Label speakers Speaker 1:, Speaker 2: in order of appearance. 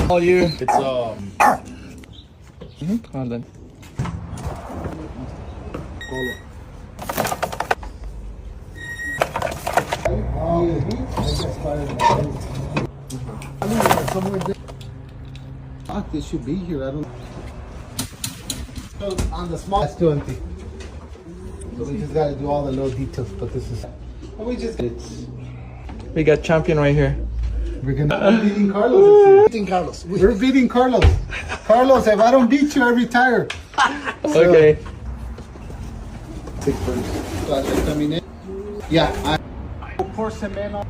Speaker 1: All you.
Speaker 2: It's
Speaker 1: Hold on.
Speaker 3: They should be here. I don't. So on the small, it's too empty. So we just gotta do all the little details. But this is. We just.
Speaker 1: We got champion right here.
Speaker 3: We're beating Carlos this year. Beating Carlos. We're beating Carlos. Carlos, if I don't beat you, I retire.
Speaker 1: Okay.
Speaker 3: So I just coming in. Yeah. I pour cement on.